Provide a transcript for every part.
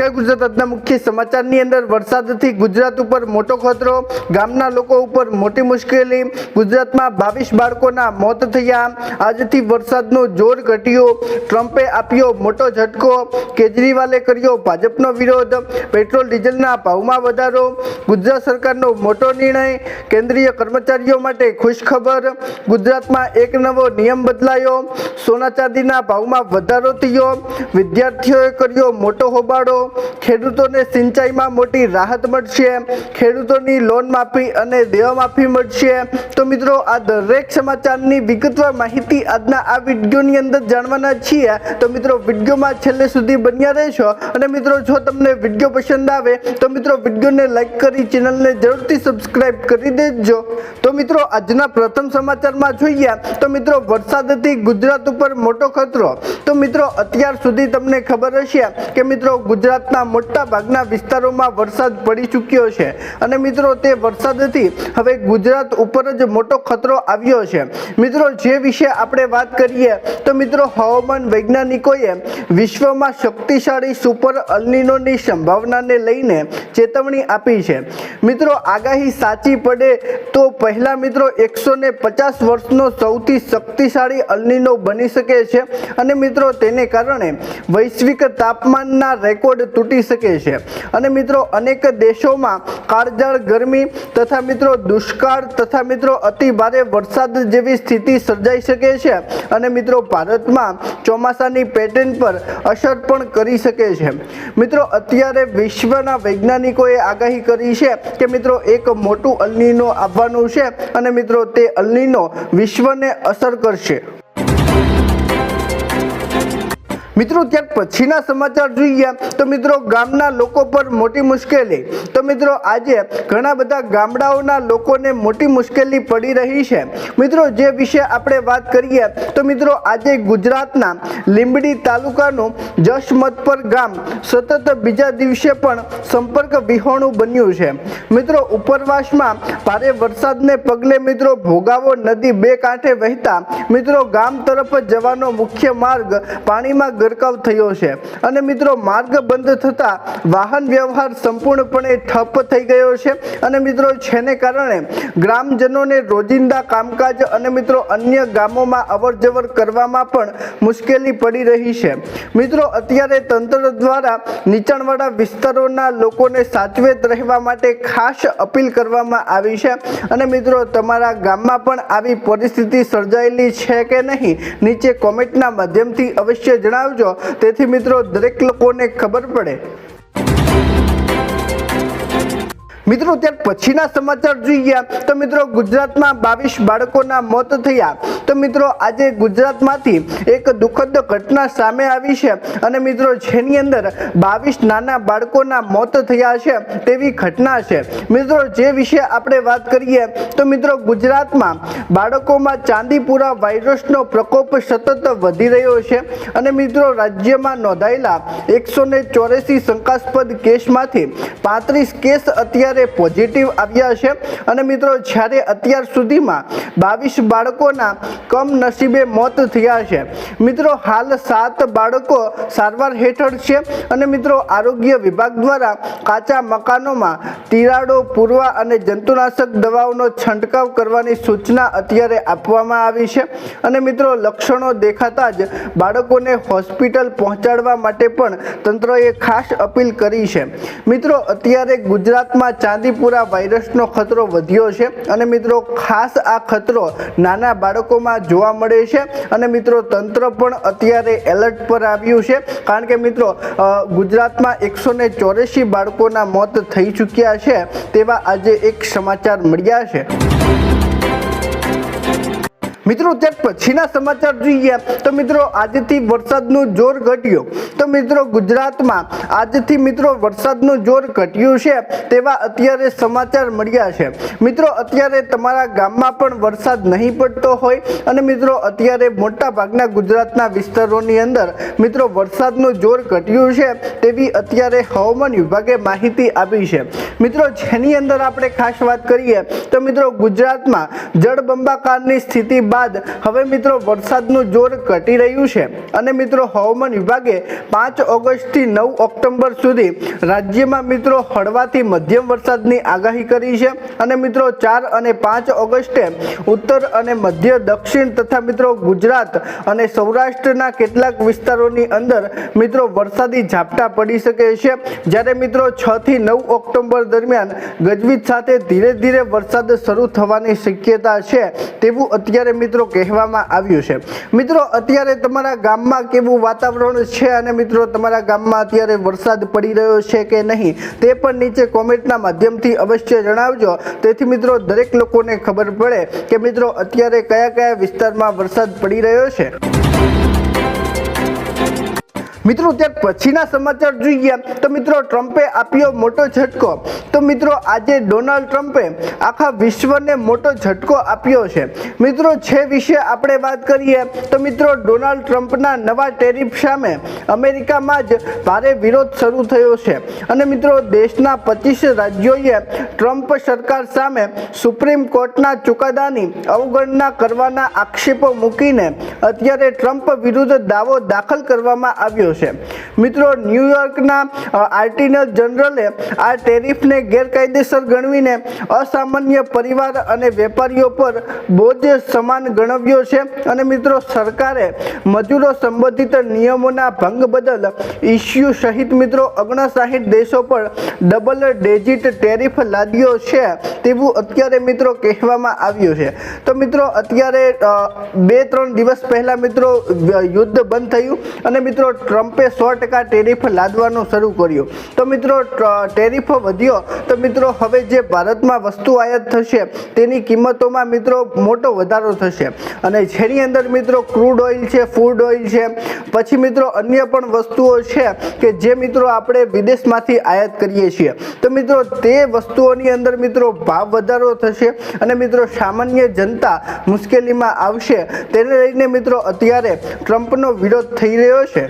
જય ગુજરાત આજના મુખ્ય સમાચારની અંદર વરસાદથી ગુજરાત ઉપર મોટો ખતરો, ગામના લોકો ઉપર મોટી મુશ્કેલી। ગુજરાતમાં 22 બાળકોના મોત થયા। આજથી વરસાદનો જોર ઘટ્યો, ટ્રમ્પે આપ્યો મોટો ઝટકો, કેજરીવાલે કર્યો ભાજપનો વિરોધ, પેટ્રોલ ડીઝલના ભાવમાં વધારો, ગુજરાત સરકારનો મોટો નિર્ણય, કેન્દ્રીય કર્મચારીઓ માટે ખુશખબર, ગુજરાતમાં એક નવો નિયમ બદલાયો, સોના ચાંદીના ભાવમાં વધારો થયો, વિદ્યાર્થીઓએ કર્યો મોટો હોબાળો, ખેડૂતોને સિંચાઈમાં મોટી રાહત મળશે, ખેડૂતોની લોન માફી અને દેવા માફી મળશે। તો મિત્રો આ દરેક સમાચારની વિગતવાર માહિતી આજના આ વિડીયોની અંદર જાણવાના છીએ। તો મિત્રો વિડીયોમાં છેલ્લે સુધી બન્યા રહેશો અને મિત્રો જો તમને વિડીયો પસંદ આવે તો મિત્રો વિડીયોને લાઈક કરી ચેનલને જરૂરથી સબસ્ક્રાઇબ કરી દેજો। તો મિત્રો આજના પ્રથમ સમાચારમાં જોઈએ તો મિત્રો વરસાદથી ગુજરાત ઉપર મોટો ખતરો। તો મિત્રો અત્યાર સુધી તમને ખબર હશે કે મિત્રો ગુજરાતના મોટા ભાગના વિસ્તારોમાં વરસાદ પડી ચૂક્યો છે અને મિત્રો તે વરસાદથી હવે ગુજરાત ઉપર જ મોટો ખતરો આવ્યો છે। મિત્રો જે વિશે આપણે વાત કરીએ તો મિત્રો હવામાન વૈજ્ઞાનિકોએ વિશ્વમાં શક્તિશાળી સુપર અલ્નિનોની સંભાવનાને લઈને ચેતવણી આપી છે। મિત્રો આગાહી સાચી પડે તો પહેલા મિત્રો 150 વર્ષનો સૌથી શક્તિશાળી અલ્નિનો બની શકે છે અને મિત્રો તેને કારણે વૈશ્વિક તાપમાનના રેકોર્ડ તૂટી શકે છે અને મિત્રો અનેક દેશોમાં કાળઝાળ ગરમી તથા મિત્રો દુષ્કાળ તથા મિત્રો અતિ ભારે વરસાદ જેવી સ્થિતિ સર્જાઈ શકે છે અને મિત્રો ભારતમાં ચોમાસાની પેટર્ન પર અસર પણ કરી શકે છે। મિત્રો અત્યારે વિશ્વના વૈજ્ઞાનિકોએ આગાહી કરી છે કે મિત્રો એક મોટું અલ્નિનો આવવાનું છે અને મિત્રો તે અલ્નિનો વિશ્વને અસર કરશે। મિત્રો ત્યાર પછીના સમાચાર જોઈએ તો મિત્રો ગામના લોકો પર મોટી મુશ્કેલી। તો મિત્રો આજે ઘણા બધા ગામડાઓના લોકોને મોટી મુશ્કેલી પડી રહી છે। મિત્રો જે વિશે આપણે વાત કરીએ તો મિત્રો આજે ગુજરાતના લીંબડી તાલુકાનું જશમતપર ગામ સતત બીજા દિવસે પણ સંપર્ક વિહોણું બન્યું છે। મિત્રો ઉપરવાસમાં ભારે વરસાદને પગલે મિત્રો ભોગાવો નદી બે કાંઠે વહેતા મિત્રો ગામ તરફ જવાનો મુખ્ય માર્ગ પાણીમાં ગરકાવ થયો છે અને મિત્રો માર્ગ બંધ થતા વાહન વ્યવહાર સંપૂર્ણપણે ઠપ થઈ ગયો છે અને મિત્રો જેને કારણે ગ્રામજનોને રોજિંદા કામકાજ અને મિત્રો અન્ય ગામોમાં અવરજવર કરવામાં પણ મુશ્કેલી પડી રહી છે। મિત્રો અત્યારે તંત્ર દ્વારા નીચાણવાળા વિસ્તારોના લોકોને સાચવેત રહેવા માટે ખાસ અપીલ કરવામાં આવી છે અને મિત્રો તમારા ગામમાં પણ આવી પરિસ્થિતિ સર્જાયેલી છે કે નહીં નીચે કોમેન્ટના માધ્યમથી અવશ્ય જણાવજો, તેથી મિત્રો દરેક લોકોને ખબર પડે। મિત્રો ત્યાર પછીના સમાચાર જોઈએ તો મિત્રો ગુજરાતમાં 22 બાળકોના મોત થયા। તો મિત્રો આજે ગુજરાતમાંથી એક દુઃખદ ઘટના સામે આવી છે અને મિત્રો જેની અંદર 22 નાના બાળકોના મોત થયા છે તેવી ઘટના છે। મિત્રો જે વિશે આપણે વાત કરીએ તો મિત્રો ગુજરાતમાં બાળકોમાં ચાંદીપુરા વાયરસનો પ્રકોપ સતત વધી રહ્યો છે અને મિત્રો રાજ્યમાં નોંધાયેલા 184 શંકાસ્પદ કેસમાંથી 35 કેસ અત્યારે પોઝિટિવ આવ્યા છે અને મિત્રો જ્યારે અત્યાર સુધીમાં 22 બાળકોના કમનસીબે મોત થયા છે। મિત્રો હાલ 7 બાળકો સારવાર હેઠળ છે અને મિત્રો આરોગ્ય વિભાગ દ્વારા કાચા મકાનોમાં તિરાડો પૂરવા અને જંતુનાશક દવાઓનો છંટકાવ કરવાની સૂચના અત્યારે આપવામાં આવી છે અને મિત્રો લક્ષણો દેખાતા જ બાળકોને હોસ્પિટલ પહોંચાડવા માટે પણ તંત્રએ ખાસ અપીલ કરી છે। મિત્રો અત્યારે ગુજરાતમાં ચાંદીપુરા વાયરસનો ખતરો વધ્યો છે અને મિત્રો ખાસ આ ખતરો નાના બાળકોમાં જોવા મળે છે અને મિત્રો તંત્ર પણ અત્યારે એલર્ટ પર આવ્યું છે કારણ કે મિત્રો ગુજરાતમાં 184 બાળકોના મોત થઈ ચૂક્યા છે તેવા આજે એક સમાચાર મળ્યા છે। મિત્રો ત્યાર પછીના સમાચાર જોઈએ તો મિત્રો આજથી વરસાદનું જોર ઘટ્યું। તો મિત્રો ગુજરાતમાં આજથી મિત્રો વરસાદનું જોર ઘટ્યું છે તેવા અત્યારે સમાચાર મળ્યા છે। મિત્રો અત્યારે તમારા ગામમાં પણ વરસાદ નહીં પડતો હોય અને મિત્રો અત્યારે મોટા ભાગના ગુજરાતના વિસ્તારોની અંદર મિત્રો વરસાદનું જોર ઘટ્યું છે તેવી અત્યારે હવામાન વિભાગે માહિતી આપી છે। મિત્રો જેની અંદર આપણે ખાસ વાત કરીએ તો મિત્રો ગુજરાતમાં જળબંબાકારની સ્થિતિ બાદ હવે મિત્રો વરસાદનું જોર ઘટી રહ્યું છે અને મિત્રો હવામાન વિભાગે 5 ઓગસ્ટથી 9 ઓક્ટોબર સુધી રાજ્યમાં મિત્રો હળવાથી મધ્યમ વરસાદની આગાહી કરી છે અને મિત્રો 4 અને 5 ઓગસ્ટે ઉત્તર અને મધ્ય દક્ષિણ તથા મિત્રો ગુજરાત અને સૌરાષ્ટ્રના કેટલાક વિસ્તારોની અંદર મિત્રો વરસાદી ઝાપટા પડી શકે છે, જ્યારે મિત્રો 6 થી 9 ઓક્ટોબર દરમિયાન ગજવીજ સાથે ધીરે ધીરે વરસાદ શરૂ થવાની શક્યતા છે તેવું અત્યારે મિત્રો કહેવામાં આવ્યું છે। મિત્રો અત્યારે તમારા ગામમાં કેવું વાતાવરણ છે અને મિત્રો તમારા ગામમાં અત્યારે વરસાદ પડી રહ્યો છે કે નહીં તે પણ નીચે કોમેન્ટના માધ્યમથી અવશ્ય જણાવજો, તેથી મિત્રો દરેક લોકોને ખબર પડે કે મિત્રો અત્યારે કયા કયા વિસ્તારમાં વરસાદ પડી રહ્યો છે। મિત્રો ત્યાર પછીના સમાચાર જોઈએ તો મિત્રો ટ્રમ્પે આપ્યો મોટો ઝટકો। તો મિત્રો આજે ડોનાલ્ડ ટ્રમ્પે આખા વિશ્વને મોટો ઝટકો આપ્યો છે। મિત્રો છે વિશે આપણે વાત કરીએ તો મિત્રો ડોનાલ્ડ ટ્રમ્પના નવા ટેરિફ સામે અમેરિકામાં જ ભારે વિરોધ શરૂ થયો છે અને મિત્રો દેશના 25 રાજ્યોએ ટ્રમ્પ સરકાર સામે સુપ્રીમ કોર્ટના ચુકાદાની અવગણના કરવાના આક્ષેપો મૂકીને અત્યારે ટ્રમ્પ વિરુદ્ધ દાવો દાખલ કરવામાં આવ્યો છે। મિત્રો ન્યુયોર્કના આર્ટિનલ જનરલે આ ટેરિફને ગેરકાયદેસર ગણવીને અસામાન્ય પરિવાર અને વેપારીઓ પર બોજ સમાન ગણવ્યો છે અને મિત્રો સરકારે મજૂરો સંબંધિત નિયમોના ભંગ બદલ ઇસ્યુ સહિત મિત્રો 59 દેશો પર ડબલ ડિજિટ ટેરિફ લાદ્યો છે તેવું અત્યારે મિત્રો કહેવામાં આવ્યું છે। તો મિત્રો અત્યારે 2-3 દિવસ પહેલા મિત્રો યુદ્ધ બંધ થયું અને મિત્રો ટ્રમ્પે 100% ટેરિફ લાદવાનું શરૂ કર્યું। તો મિત્રો ટેરિફ વધ્યો તો મિત્રો હવે જે ભારતમાં વસ્તુ આયાત થશે તેની કિંમતોમાં મિત્રો મોટો વધારો થશે અને જેની અંદર મિત્રો ક્રૂડ ઓઇલ છે, ફૂડ ઓઇલ છે, પછી મિત્રો અન્ય પણ વસ્તુઓ છે કે જે મિત્રો આપણે વિદેશમાંથી આયાત કરીએ છીએ, તો મિત્રો તે વસ્તુઓની અંદર મિત્રો ભાવ વધારો થશે અને મિત્રો સામાન્ય જનતા મુશ્કેલીમાં આવશે, તેને લઈને મિત્રો અત્યારે ટ્રમ્પનો વિરોધ થઈ રહ્યો છે।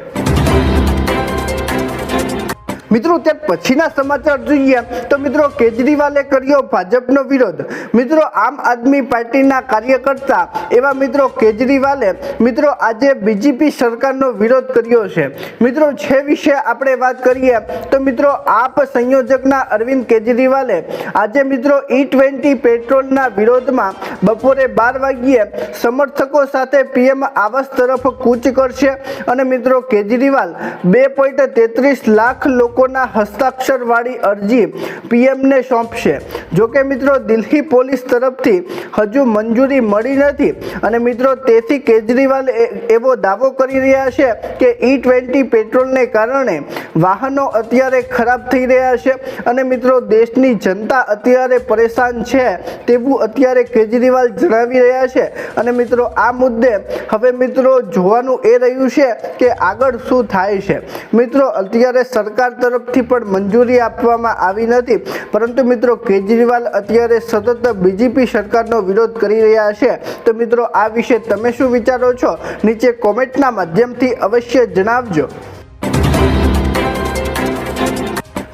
મિત્રો ત્યાર પછીના સમાચાર જોઈએ તો મિત્રો કેજરીવાલે કર્યો ભાજપનો વિરોધ। મિત્રો આમ આદમી પાર્ટીના કાર્યકર્તા એવા મિત્રો કેજરીવાલે મિત્રો આજે બીજેપી સરકારનો વિરોધ કર્યો છે। મિત્રો જે વિશે આપણે વાત કરીએ તો મિત્રો આપ સંયોજકના અરવિંદ કેજરીવાલે આજે મિત્રો E20 પેટ્રોલના વિરોધમાં બપોરે 12 વાગ્યે સમર્થકો સાથે પીએમ આવાસ તરફ કૂચ કરશે અને મિત્રો કેજરીવાલ 2.33 લાખ લોકોના હસ્તાક્ષરવાળી અરજી પીએમને સોંપશે। જોકે મિત્રો દિલ્હી પોલીસ તરફથી હજુ મંજૂરી મળી નથી અને મિત્રો તેથી કેજરીવાલ એવો દાવો કરી રહ્યા છે કે E20 પેટ્રોલને કારણે વાહનો અત્યારે ખરાબ થઈ રહ્યા છે અને મિત્રો દેશની જનતા અત્યારે પરેશાન છે તેવું અત્યારે કેજરીવાલ જણાવી રહ્યા છે અને મિત્રો આ મુદ્દે હવે મિત્રો જોવાનું એ રહ્યું છે કે આગળ શું થાય છે। મિત્રો અત્યારે સરકાર તરફથી પણ મંજૂરી આપવામાં આવી નથી, પરંતુ મિત્રો કેજરીવાલ અત્યારે સતત બીજેપી સરકારનો વિરોધ કરી રહ્યા છે। તો મિત્રો આ વિશે તમે શું વિચારો છો નીચે કોમેન્ટના માધ્યમથી અવશ્ય જણાવજો।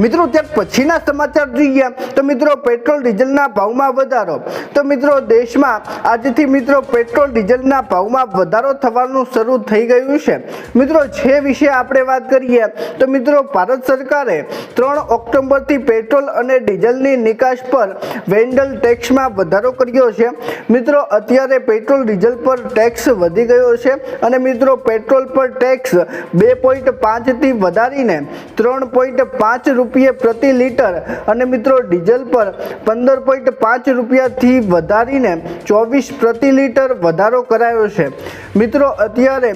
મિત્રો ત્યાર પછીના સમાચાર જોઈએ તો મિત્રો પેટ્રોલ ડીઝલના ભાવમાં વધારો। તો મિત્રો દેશમાં આજથી મિત્રો પેટ્રોલ ડીઝલના ભાવમાં વધારો થવાનું શરૂ થઈ ગયું છે। મિત્રો જે વિશે આપણે વાત કરીએ તો મિત્રો ભારત સરકારે 3 ઓક્ટોબરથી પેટ્રોલ અને ડીઝલની નિકાસ પર વેન્ડલ ટેક્સમાં વધારો કર્યો છે। મિત્રો અત્યારે પેટ્રોલ ડીઝલ પર ટેક્સ વધી ગયો છે અને મિત્રો પેટ્રોલ પર ટેક્સ 2.5 થી વધારીને 3.5 રૂપિયા પ્રતિ લીટર અને મિત્રો ડીઝલ પર 15.5 રૂપિયાથી વધારીને 24 પ્રતિ લીટર વધારો કરાયો છે। મિત્રો અત્યારે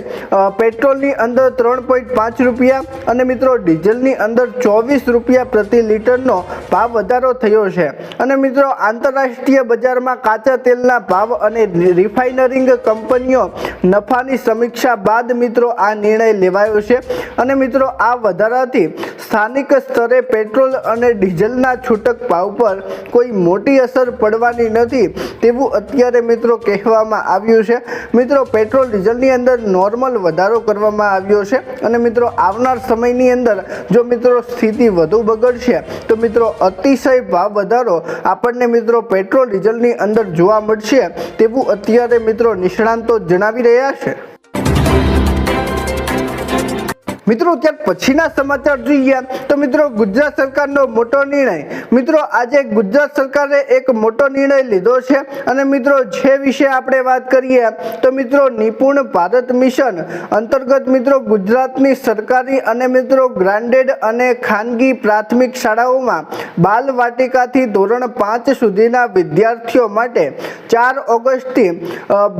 પેટ્રોલની અંદર 3.5 રૂપિયા અને મિત્રો ડીઝલની અંદર 24 રૂપિયા પ્રતિ લીટરનો ભાવ વધારો થયો છે અને મિત્રો આંતરરાષ્ટ્રીય બજારમાં કાચા તેલના ભાવ અને રિફાઇનરિંગ કંપનીઓ નફાની સમીક્ષા બાદ મિત્રો આ નિર્ણય લેવાયો છે અને મિત્રો આ વધારાથી સ્થાનિક સ્તરે પેટ્રોલ અને ડીઝલના છૂટક ભાવ પર કોઈ મોટી અસર પડવાની નથી તેવું અત્યારે મિત્રો કહેવામાં આવ્યું છે। મિત્રો પેટ્રોલ ડીઝલની અંદર નોર્મલ વધારો કરવામાં આવ્યો છે અને મિત્રો આવનાર સમયની અંદર જો મિત્રો સ્થિતિ વધુ બગડશે તો મિત્રો અતિશય ભાવ વધારો આપણને મિત્રો પેટ્રોલ ડીઝલની અંદર જોવા મળશે તેવું અત્યારે મિત્રો નિષ્ણાંતો જણાવી રહ્યા છે। મિત્રો ત્યાર પછીના સમાચાર જોઈએ તો મિત્રો ગુજરાત સરકારનો મોટો નિર્ણય। મિત્રો આજે ગુજરાત સરકારે એક મોટો નિર્ણય લીધો છે અને મિત્રો જે વિશે આપણે વાત કરીએ તો મિત્રો નિપુણ ભારત મિશન અંતર્ગત મિત્રો ગુજરાતની સરકારી અને મિત્રો ગ્રાન્ટેડ અને ખાનગી પ્રાથમિક શાળાઓમાં બાલ વાટિકાથી ધોરણ 5 સુધીના વિદ્યાર્થીઓ માટે 4 ઓગસ્ટથી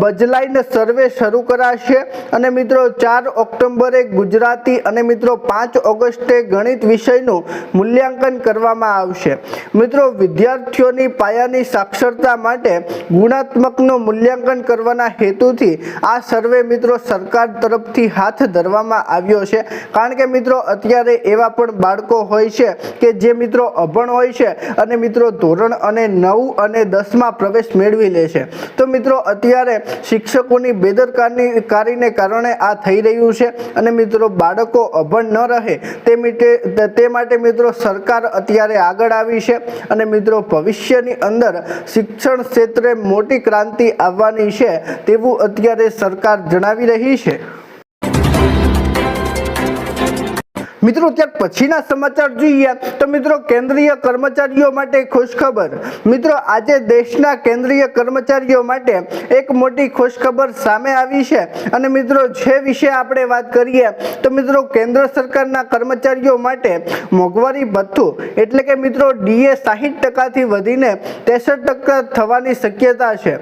બજલાઈન સર્વે શરૂ કરાશે અને મિત્રો 4 ઓક્ટોબરે ગુજરાતી અને મિત્રો 5 ઓગસ્ટે ગણિત વિષયનું મૂલ્યાંકન કરવામાં આવશે। મિત્રો વિદ્યાર્થીઓની પાયાની સાક્ષરતા માટે ગુણાત્મકનું મૂલ્યાંકન કરવાના હેતુથી આ સર્વે મિત્રો સરકાર તરફથી હાથ ધરવામાં આવ્યો છે, કારણ કે મિત્રો અત્યારે એવા પણ બાળકો હોય છે કે જે મિત્રો અભણ હોય છે અને મિત્રો ધોરણ અને 9 અને 10માં પ્રવેશ મેળવી લે છે। તો મિત્રો અત્યારે શિક્ષકોની બેદરકારીને કારણે આ થઈ રહ્યું છે અને મિત્રો બાળકો અભણ ન રહે તે માટે મિત્રો સરકાર અત્યારે આગળ આવી છે અને મિત્રો ભવિષ્યની અંદર શિક્ષણ ક્ષેત્રે મોટી ક્રાંતિ આવવાની છે તેવું અત્યારે સરકાર જણાવી રહી છે। મિત્રો ત્યાર પછીના સમાચાર જોઈએ તો મિત્રો કેન્દ્રીય કર્મચારીઓ માટે ખુશખબર। મિત્રો આજે દેશના કેન્દ્રીય કર્મચારીઓ માટે એક મોટી ખુશખબર સામે આવી છે અને મિત્રો જે વિશે આપણે વાત કરીએ તો મિત્રો કેન્દ્ર સરકારના કર્મચારીઓ માટે મોંઘવારી ભથ્થું એટલે કે મિત્રો ડીએ 60% વધીને 63% થવાની શક્યતા છે।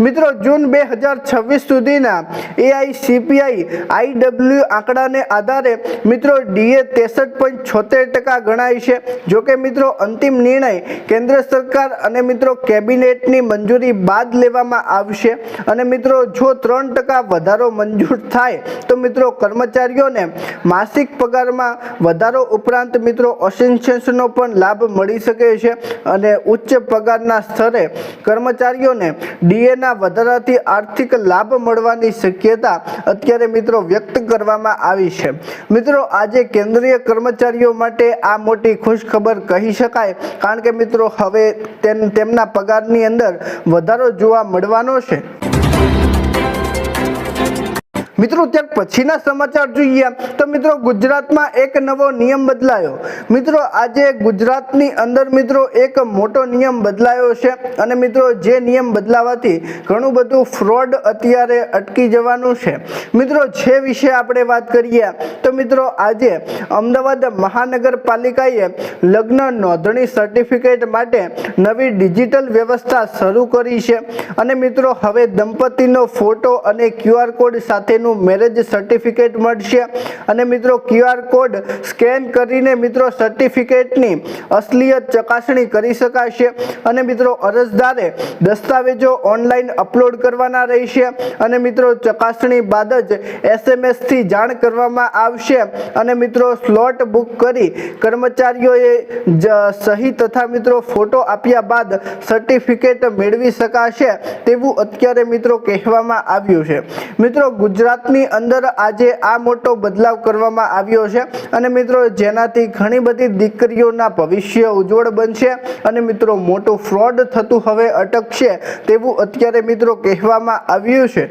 મિત્રો જૂન 2026 સુધીના એઆઈસીપીઆઈ આઈડબ્લ્યુ આંકડાને આધારે મિત્રો ડીએ 63.76% ગણાય છે। જો કે મિત્રો અંતિમ નિર્ણય કેન્દ્ર સરકાર અને મિત્રો કેબિનેટની મંજૂરી બાદ લેવામાં આવશે અને મિત્રો જો 3% વધારો મંજૂર થાય તો મિત્રો કર્મચારીઓને માસિક પગારમાં વધારો ઉપરાંત મિત્રો અસેન્શનનો પણ લાભ મળી શકે છે અને ઉચ્ચ પગારના સ્તરે કર્મચારીઓને ડીએના વધારાથી આર્થિક લાભ મળવાની શક્યતા અત્યારે મિત્રો વ્યક્ત કરવામાં આવી છે। મિત્રો આજે કેન્દ્રીય કર્મચારીઓ માટે આ મોટી ખુશખબર કહી શકાય, કારણ કે મિત્રો હવે તેમના પગારની અંદર વધારો જોવા મળવાનો છે। મિત્રો ત્યાર પછીના સમાચાર જોઈએ તો મિત્રો ગુજરાતમાં એક નવો નિયમ બદલાયો। મિત્રો આજે ગુજરાતની અંદર મિત્રો એક મોટો નિયમ બદલાયો છે અને મિત્રો જે નિયમ બદલાવાથી ઘણું બધું ફ્રોડ અત્યારે અટકી જવાનું છે। મિત્રો જે વિશે આપણે વાત કરીએ તો મિત્રો આજે અમદાવાદ મહાનગરપાલિકાએ લગ્ન નોંધણી સર્ટિફિકેટ માટે નવી ડિજિટલ વ્યવસ્થા શરૂ કરી છે અને મિત્રો હવે દંપતીનો ફોટો અને QR કોડ સાથેનું મેરેજ સર્ટિફિકેટ મળશે અને મિત્રો QR કોડ સ્કેન કરીને મિત્રો સર્ટિફિકેટની અસલિયત ચકાસણી કરી શકાશે અને મિત્રો અરજદારે દસ્તાવેજો ઓનલાઈન અપલોડ કરવાના રહેશે અને મિત્રો ચકાસણી બાદ જ SMS થી જાણ કરવામાં આવશે અને મિત્રો સ્લોટ બુક કરી કર્મચારીઓએ સહી તથા મિત્રો ફોટો આપ્યા બાદ સર્ટિફિકેટ મેળવી શકાશે તેવું અત્યારે મિત્રો કહેવામાં આવ્યું છે। મિત્રો ગુજરાતની અંદર આજે આ મોટો બદલાવ કરવામાં આવ્યો છે અને મિત્રો જેનાથી ઘણી બધી દીકરીઓના ભવિષ્ય ઉજ્જવળ બનશે અને મિત્રો મોટું ફ્રોડ થતું હવે અટકશે તેવું અત્યારે મિત્રો કહેવામાં આવ્યું છે।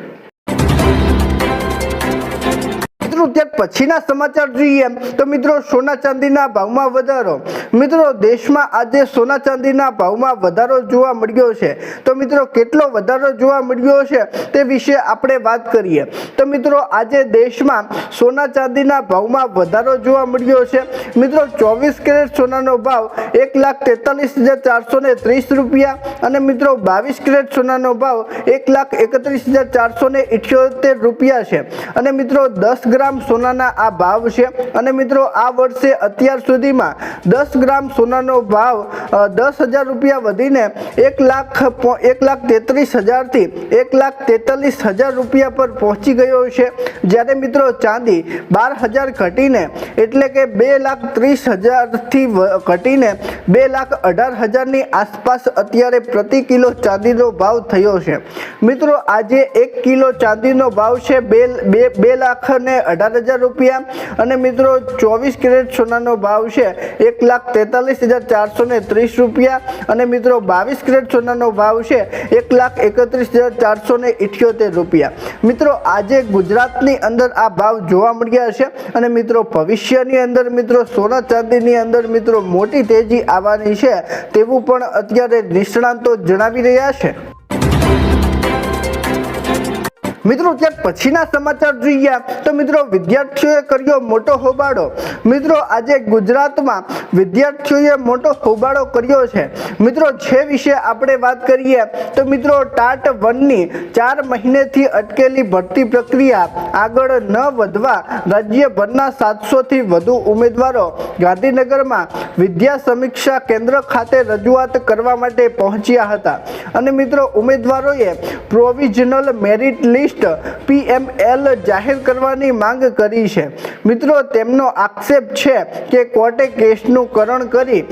ત્યાર પછીના સમાચાર જોઈએ તો મિત્રો સોના ચાંદીના ભાવમાં વધારો। મિત્રો દેશમાં આજે સોના ચાંદીના ભાવમાં વધારો જોવા મળ્યો છે। તો મિત્રો કેટલો વધારો જોવા મળ્યો છે તે વિશે આપણે વાત કરીએ તો મિત્રો આજે દેશમાં સોના ચાંદીના ભાવમાં વધારો જોવા મળ્યો છે। મિત્રો 24 કેરેટ સોનાનો ભાવ 1,43,430 રૂપિયા અને મિત્રો 22 કેરેટ સોનાનો ભાવ 1,31,478 રૂપિયા છે અને મિત્રો 10 ગ્રામ સોનાના આ ભાવ છે અને મિત્રો આ વર્ષે અત્યાર સુધીમાં 10 ગ્રામ સોનાનો ભાવ 10,000 રૂપિયા વધીને 1,33,000 થી 1,43,000 રૂપિયા પર પહોંચી ગયો છે। જ્યારે મિત્રો ચાંદી 12,000 ઘટીને એટલે કે 2,30,000 થી ઘટીને 2,18,000 ની આસપાસ અત્યારે પ્રતિ કિલો ચાંદીનો ભાવ થયો છે। મિત્રો આજે 1 કિલો ચાંદીનો ભાવ છે 2,18,000 18,000 રૂપિયા અને મિત્રો 24 કેરેટ સોનાનો ભાવ છે 1,43,430 રૂપિયા અને મિત્રો 22 કેરેટ સોનાનો ભાવ છે 1,31,478 રૂપિયા। મિત્રો આજે ગુજરાતની અંદર આ ભાવ જોવા મળ્યા છે અને મિત્રો ભવિષ્યની અંદર મિત્રો સોના ચાંદીની અંદર મિત્રો મોટી તેજી આવવાની છે તેવું પણ અત્યારે નિષ્ણાંતો જણાવી રહ્યા છે। મિત્રો ત્યાર પછીના સમાચાર જોઈએ તો મિત્રો વિદ્યાર્થીઓએ કર્યો મોટો હોબાળો। મિત્રો આજે ગુજરાતમાં વિદ્યાર્થીઓએ મોટો હોબાળો કર્યો છે। મિત્રો જે વિશે આપણે વાત કરીએ તો મિત્રો ટાટ 1ની 4 મહિનેથી અટકેલી ભરતી પ્રક્રિયા આગળ ન વધવા રાજ્યભરના 700થી વધુ ઉમેદવારો ગાંધીનગરમાં વિદ્યા સમીક્ષા કેન્દ્ર ખાતે રજૂઆત કરવા માટે પહોંચ્યા હતા અને મિત્રો ઉમેદવારોએ પ્રોવિઝનલ મેરિટ લિસ્ટ PML જાહેર કરવાની માંગ કરી છે। મિત્રો તેમનો આક્ષેપ છે કે કોર્ટે કેસનું કરણ કરી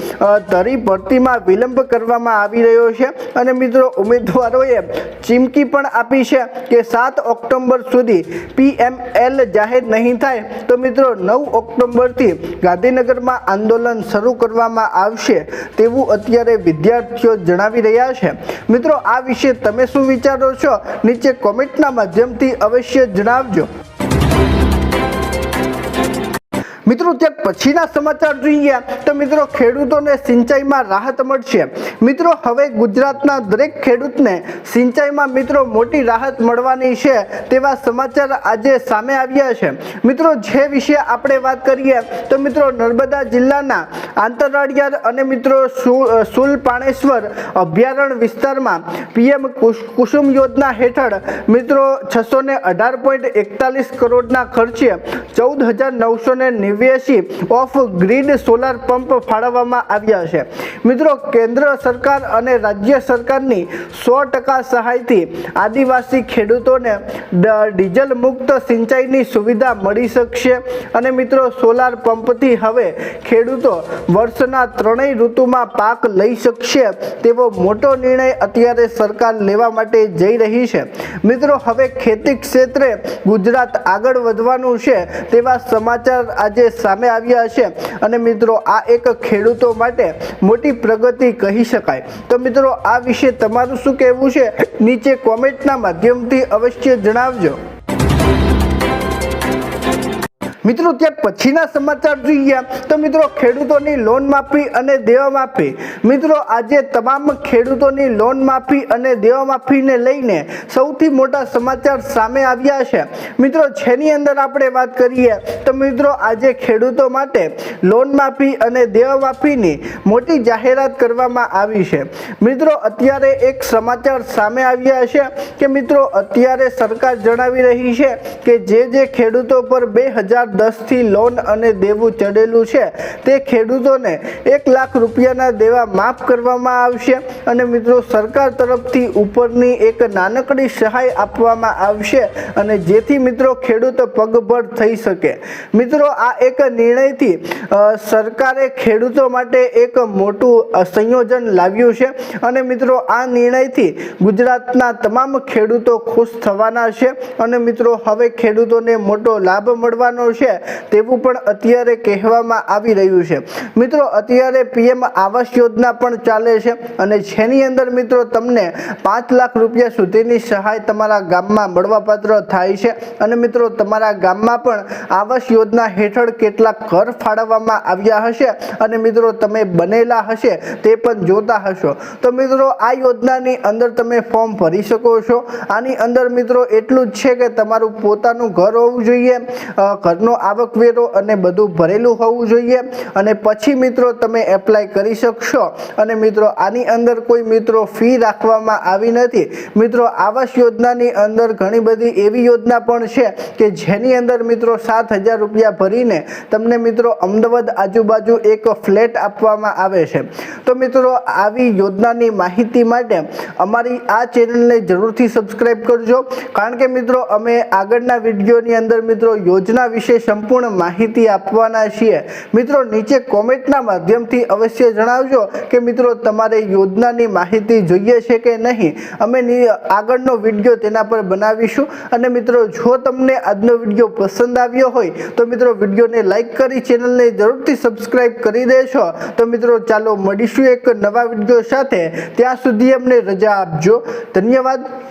ધરી ભરતીમાં વિલંબ કરવામાં આવી રહ્યો છે અને મિત્રો ઉમેદવારોએ ચીમકી પણ આપી છે કે 7 ઓક્ટોબર સુધી PML જાહેર નહીં થાય તો મિત્રો 9 ઓક્ટોબરથી ગાંધીનગરમાં આંદોલન શરૂ કરવામાં આવશે તેવું અત્યારે વિદ્યાર્થીઓ જણાવી રહ્યા છે। મિત્રો આ વિશે તમે શું વિચારો છો નીચે કોમેન્ટના માધ્યમથી અવશ્ય જણાવજો। મિત્રો ત્યાર પછીના સમાચાર જોઈએ તો મિત્રો ખેડૂતોને સિંચાઈમાં રાહત મળશે। મિત્રો હવે ગુજરાતના દરેક ખેડૂતને સિંચાઈમાં મિત્રો મોટી રાહત મળવાની છે તેવા સમાચાર આજે સામે આવ્યા છે। મિત્રો જે વિશે આપણે વાત કરીએ તો મિત્રો નર્મદા જિલ્લાના આંતરરાળિયાર અને મિત્રો સુલપાણેશ્વર અભયારણ્ય વિસ્તારમાં PM કુસુમ યોજના હેઠળ મિત્રો 618.41 કરોડના ખર્ચે 14,989 ઓફ ગ્રીડ સોલાર પંપ ફાળવવામાં આવ્યા છે। મિત્રો કેન્દ્ર સરકાર અને રાજ્ય સરકારની 100% સહાયથી આદિવાસી ખેડૂતોને ડીઝલ મુક્ત સિંચાઈની સુવિધા મળી શકશે અને મિત્રો સોલાર પંપથી હવે ખેડૂતો વર્ષના 3 ઋતુમાં પાક લઈ શકશે તેવો મોટો નિર્ણય અત્યારે સરકાર લેવા માટે જઈ રહી છે। મિત્રો હવે ખેતી ક્ષેત્રે ગુજરાત આગળ વધવાનું છે તેવા સમાચાર આજે સામે આવ્યા છે અને મિત્રો આ એક ખેડૂતો માટે મોટી પ્રગતિ કહી શકાય। તો મિત્રો આ વિશે તમારું શું કહેવું છે નીચે કોમેન્ટના માધ્યમથી અવશ્ય જણાવજો। મિત્રો ત્યાર પછીના સમાચાર જોઈએ તો મિત્રો ખેડૂતોની લોન માફી અને દેવા માફી। મિત્રો આજે તમામ ખેડૂતોની લોન માફી અને દેવા માફીને લઈને સૌથી મોટા સમાચાર સામે આવ્યા છે। મિત્રો જેની અંદર આપણે વાત કરીએ તો મિત્રો આજે ખેડૂતો માટે લોન માફી અને દેવા માફીની મોટી જાહેરાત કરવામાં આવી છે। મિત્રો અત્યારે એક સમાચાર સામે આવ્યા છે કે મિત્રો અત્યારે સરકાર જણાવી રહી છે કે જે ખેડૂતો પર 2010થી લોન અને દેવું ચડેલું છે તે ખેડૂતોને 1 લાખ રૂપિયાના દેવા માફ કરવામાં આવશે અને મિત્રો સરકાર તરફથી ઉપરની એક નાનકડી સહાય આપવામાં આવશે અને જેથી મિત્રો ખેડૂતો પગભર થઈ શકે। મિત્રો આ એક નિર્ણયથી સરકારે ખેડૂતો માટે એક મોટું સંયોજન લાવ્યું છે અને મિત્રો આ નિર્ણયથી ગુજરાતના તમામ ખેડૂતો ખુશ થવાના છે અને મિત્રો હવે ખેડૂતોને મોટો લાભ મળવાનો છે તેવું પણ અત્યારે કહેવામાં આવી રહ્યું છે। મિત્રો અત્યારે PM આવાસ યોજના પણ ચાલે છે અને જેની અંદર મિત્રો તમને 5 લાખ રૂપિયા સુધીની સહાય તમારા ગામમાં મળવાપાત્ર થાય છે અને મિત્રો તમારા ગામમાં પણ આવાસ યોજના હેઠળ કેટલાક ઘર ફાળવવામાં આવ્યા હશે અને મિત્રો તમે બનેલા હશે તે પણ જોતા હશો। તો મિત્રો આ યોજનાની અંદર તમે ફોર્મ ભરી શકો છો। આની અંદર મિત્રો એટલું જ છે કે તમારું પોતાનું ઘર હોવું જોઈએ, ઘરનો આવકવેરો અને બધું ભરેલું હોવું જોઈએ અને પછી મિત્રો તમે એપ્લાય કરી શકશો અને મિત્રો આની અંદર કોઈ મિત્રો ફી રાખવામાં આવી નથી। મિત્રો આવાસ યોજનાની અંદર ઘણી બધી એવી યોજના પણ છે કે જેની અંદર મિત્રો 7,000 રૂપિયા ભરીને તમને મિત્રો અમદાવાદ આજુબાજુ એક ફ્લેટ આપવામાં આવે છે। તો મિત્રો આવી યોજનાની માહિતી માટે અમારી આ ચેનલને જરૂરથી જરૂરથી સબસ્ક્રાઇબ કરજો, કારણ કે મિત્રો અમે આગળના વિડીયોની અંદર મિત્રો યોજના વિશે સંપૂર્ણ માહિતી આપવાના છીએ। મિત્રો નીચે કોમેન્ટના માધ્યમથી અવશ્ય જણાવજો કે મિત્રો તમારે યોજનાની માહિતી જોઈએ છે કે નહીં। અમે આગળનો વિડીયો તેના પર બનાવીશું। અને મિત્રો જો તમને આજનો વિડીયો પસંદ આવ્યો હોય તો મિત્રો વિડીયોને લાઈક કરી ચેનલને જરૂરથી સબસ્ક્રાઇબ કરી દેશો। તો મિત્રો ચાલો મળીશું એક નવા વિડીયો સાથે, ત્યાં સુધી અમને રજા આપજો। ધન્યવાદ।